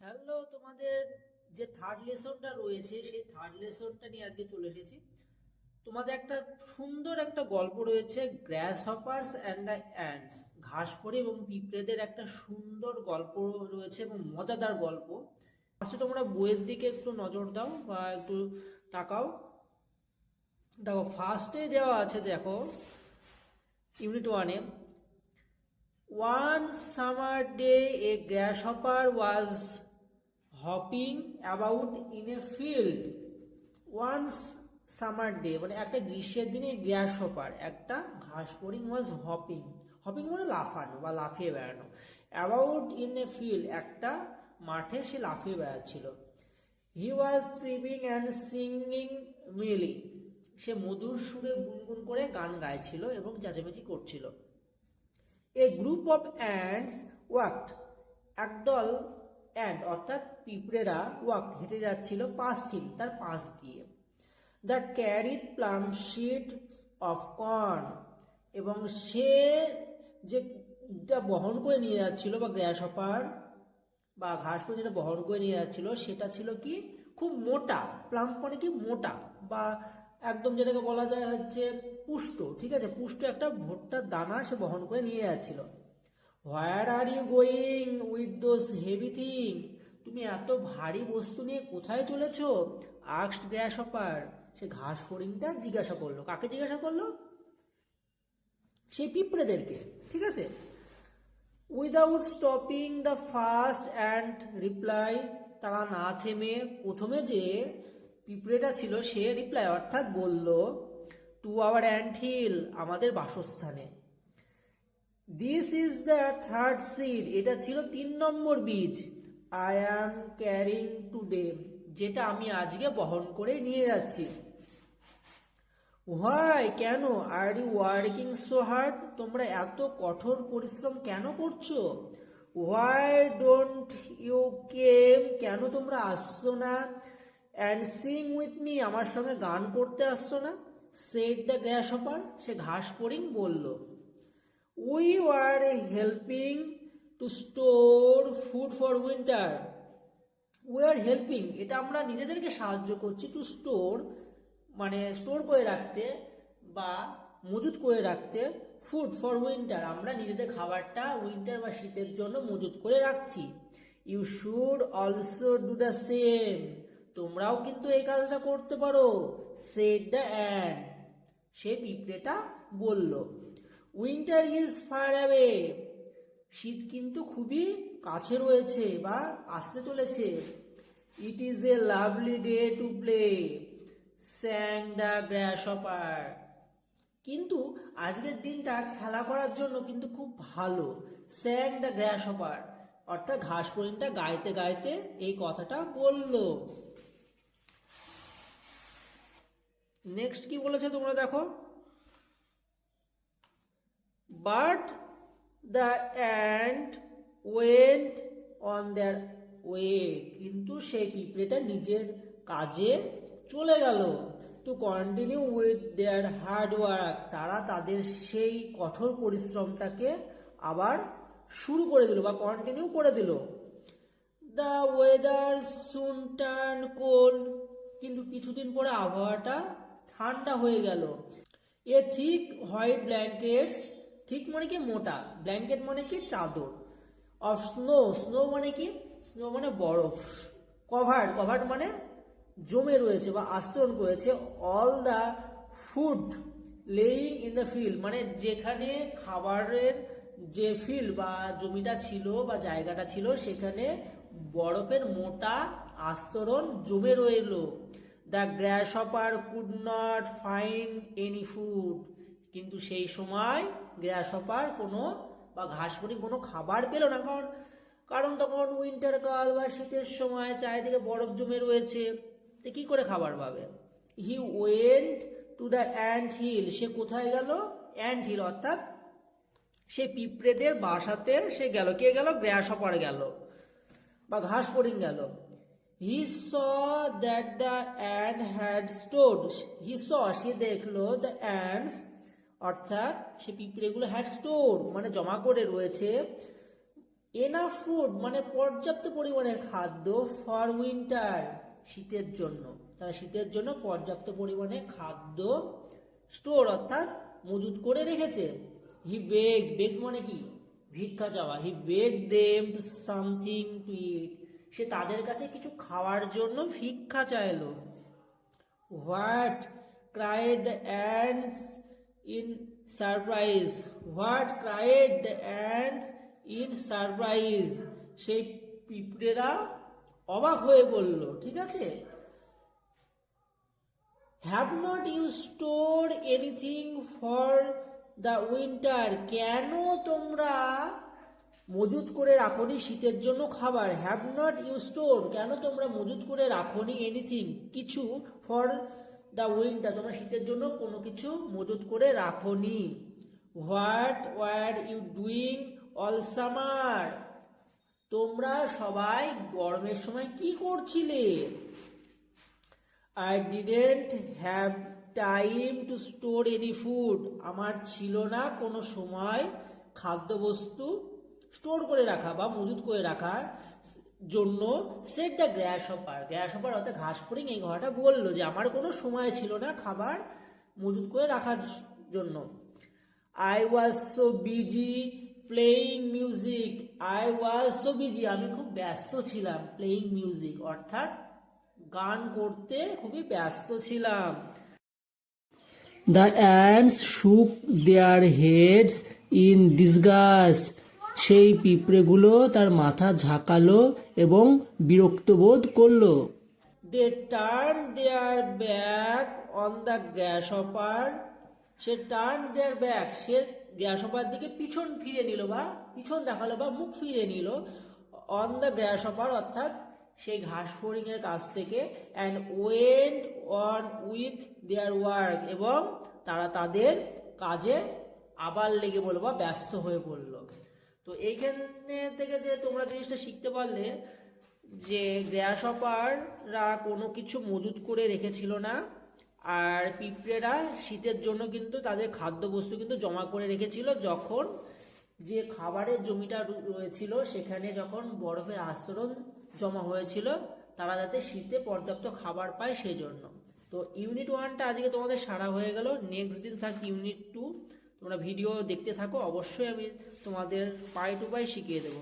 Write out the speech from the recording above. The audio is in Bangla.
হ্যালো, তোমাদের যে থার্ড লেসনটা রয়েছে সেই থার্ড লেসনটা নিয়ে আজকে চলে এসেছি। তোমাদের একটা সুন্দর একটা গল্প রয়েছে, গ্রাস হপার্স অ্যান্ড দ্য অ্যান্টস, ঘাসফড়ি এবং পিঁপড়েদের একটা সুন্দর গল্প রয়েছে এবং মজাদার গল্প। আচ্ছা, তোমরা বইয়ের দিকে একটু নজর দাও বা একটু তাকাও। দেখো, ফার্স্টে দেওয়া আছে, দেখো ইউনিট ওয়ানে, one summer day a grasshopper was hopping about in a field. Once summer day মানে একটা গ্রীষ্মের দিনে গ্রাসহপার একটা ঘাস ফড়িং ওয়াজ হপিং, হপিং মানে লাফানো বা লাফিয়ে বেড়ানো, অ্যাবাউট ইন এ ফিল্ড একটা মাঠে সে লাফিয়ে বেড়াচ্ছিল। হি ওয়াজ থ্রিপিং অ্যান্ড সিঙ্গিং মিলি, সে মধুর সুরে গুনগুন করে গান গাইছিল এবং চেঁচামেচি করছিল। এ গ্রুপ অফ অ্যান্টস ওয়াকড, একদল অ্যান্ট অর্থাৎ পিঁপড়েরা ওয়াকড হেঁটে যাচ্ছিল পাস্ট হিম, তার পাশ দিয়ে। The carried plum sheet of corn, এবং সে যেটা বহন করে নিয়ে যাচ্ছিল বা গ্রাসহপার বা ঘাস করে যেটা বহন করে নিয়ে যাচ্ছিল সেটা ছিল কি, খুব মোটা। প্লাম মানে কি, মোটা বা একদম যেটাকে বলা যায় হচ্ছে পুষ্ট, ঠিক আছে, পুষ্ট একটা ভুট্টার দানা সে বহন করে নিয়ে যাচ্ছিল। Where are you going with those heavy thing, তুমি এত ভারী বস্তু নিয়ে কোথায় চলেছো? আস্কড গ্রাসহপার, সে ঘাস ফড়িংটা জিজ্ঞাসা করলো। কাকে জিজ্ঞাসা করলো? সেই পিঁপড়েদেরকে, ঠিক আছে। Without stopping the first and reply, তারা না থেমে প্রথমে যে পিঁপড়েটা ছিল সে রিপ্লাই অর্থাৎ বলল, টু আওয়ার অ্যান্ট হিল, আমাদের বাসস্থানে। This is the third seed, এটা ছিল 3 নম্বর বীজ। আই অ্যাম ক্যারিং টুডে, যেটা আমি আজকে বহন করে নিয়ে যাচ্ছি। হোয়াই, কেন? Are you working so hard, তোমরা এত কঠোর পরিশ্রম কেন করছো? হোয়াই ডোন্ট ইউ কেম, কেন তোমরা আসছো না? অ্যান্ড সিং উইথ মি, আমার সঙ্গে গান করতে আসছো না? সেড দ্য গ্রাসহপার, সে ঘাস ফড়িং বলল। We were helping two store food for winter, we are helping, এটা আমরা নিজেদেরকে সাহায্য করছি, টু স্টোর মানে স্টোর করে রাখতে বা মজুত করে রাখতে, ফুড ফর উইন্টার, আমরা নিজেদের খাবারটা উইন্টার বা শীতের জন্য মজুত করে রাখছি। You should also do the same, তোমরাও কিন্তু এই কাজটা করতে পারো। সেড দ্য অ্যান্ট, সে পিঁপড়েটা বলল। উইন্টার ইজ ফার অ্যাওয়ে, শীত কিন্তু খুবই কাছে রয়েছে বা আসতে চলেছে। It is a lovely day to play, স্যাং the গ্রাসহপার, কিন্তু আজকের দিনটা খেলা করার জন্য কিন্তু খুব ভালো। স্যাং দ্য গ্রাসহপার, অর্থাৎ ঘাস ফড়িংটা গাইতে গাইতে এই কথাটা বলল। নেক্সট কি বলেছে তোমরা দেখো, but the ant went on their way, কিন্তু সেই পিঁপড়েটা নিজের কাজে চলে গেল। To continue with their hard work, তারা তাদের সেই কঠোর পরিশ্রমটাকে আবার শুরু করে দিল বা কন্টিনিউ করে দিল। The weather soon turn cold, কিন্তু কিছুদিন পরে আবহাওয়াটা ঠান্ডা হয়ে গেল। এ থিক হোয়াইট ব্ল্যাঙ্কেটস, থিক মানে কি মোটা, ব্ল্যাঙ্কেট মানে কি চাদর, অফ স্নো, স্নো মানে কি, স্নো মানে বরফ, কভার্ড, কভার্ড মানে জমে রয়েছে বা আস্তরণ করেছে, all the food laying in the field, মানে যেখানে খাবারের যে ফিল্ড বা জমিটা ছিল বা জায়গাটা ছিল সেখানে বরফের মোটা আস্তরণ জমে রইল। The গ্রাসহপার could not find any food, কিন্তু সেই সময় গ্রাসহপার কোনো বা ঘাস ফড়িং কোনো খাবার পেল না, কারণ তখন উইন্টার কাল বা শীতের সময় চারিদিকে বরফ জমে রয়েছে, তো কি করে খাবার পাবে? He went to the ant hill, সে কোথায় গেল? অ্যান্ট হিল অর্থাৎ সে পিঁপড়েদের বাসাতে সে গেল। কে গেল? গ্রাসহপার গেল বা ঘাস ফড়িং গেল। He saw that the ant had stored, he saw সে দেখলো, দ্য অ্যান্টস অর্থাৎ সে পিঁপড়েগুলো, হ্যাড স্টোর মানে জমা করে রয়েছে, দ্য ফুড, খাবার, ইন দ্য ফিল্ড মানে জমিতে, এনাফ ফুড মানে পর্যাপ্ত পরিমাণে খাদ্য ফর উইন্টার শীতের জন্য, তারা শীতের জন্য পর্যাপ্ত পরিমাণে খাদ্য স্টোর অর্থাৎ মজুত করে রেখেছে। হি বেগ, বেগ মানে কি ভিক্ষা চাওয়া, he beg them to something to eat, সে তাদের কাছে কিছু খাওয়ার জন্য ভিক্ষা চাইলো। What cried the ants in surprise, what cried the ants in surprise, সেই পিঁপড়েরা অবাক হয়ে বলল, ঠিক আছে। Have not you store anything for the winter, কেন তোমরা মজুত করে রাখোনি শীতের জন্য খাবার। হ্যাভ নট ইউ স্টোর, কেন তোমরা মজুত করে রাখোনি এনিথিং কিছু ফর দ্য উইন্টার, তোমরা শীতের জন্য কোনো কিছু মজুত করে রাখোনি। What were you doing all summer, তোমরা সবাই গরমের সময় কি করছিলে। I didn't have time to store any food, আমার ছিল না কোনো সময় খাদ্যবস্তু স্টোর করে রাখা বা মজুত করে রাখার জন্য। Set the grass hopper, glass hopper অর্থাৎ ঘাস ফড়িং এই ঘটনাটা বললো যে আমার কোনো সময় ছিল না খাবার মজুত করে রাখার জন্য। I was so busy playing music, I was so busy, আমি খুব ব্যস্ত ছিলাম, playing music অর্থাৎ গান করতে খুবই ব্যস্ত ছিলাম। The ants shook their heads in disgust, সেই পিঁপড়েগুলো তার মাথা ঝাঁকালো এবং বিরক্ত বোধ করলো। They turned their back on the grasshopper, say turned their back, সে গ্রাসহপার দিকে পিছন ফিরে নিল বা পিছন দেখালো বা মুখ ফিরে নিল। on the grasshopper অর্থাৎ সেই ঘাস ফড়িং এর কাছ থেকে, and went on with their work, এবং তারা তাদের কাজে আবার লেগে পড়লো বা ব্যস্ত হয়ে পড়লো। তো এইখানে থেকে যে তোমরা জিনিসটা শিখতে পারলে যে গ্রাসহপাররা কোনো কিছু মজুত করে রেখেছিল না, আর পিঁপড়েরা শীতের জন্য কিন্তু তাদের খাদ্যবস্তু কিন্তু জমা করে রেখেছিল, যখন যে খাবারের জমিটা রয়েছিল সেখানে যখন বরফের আস্তরণ জমা হয়েছিল, তারা যাতে শীতে পর্যাপ্ত খাবার পায় সেই জন্য। তো ইউনিট 1টা আজকে তোমাদের সারা হয়ে গেল, নেক্সট দিন থাকছে ইউনিট 2, তোমরা ভিডিও দেখতে থাকো, অবশ্যই আমি তোমাদের পাই টু পাই শিখিয়ে দেবো।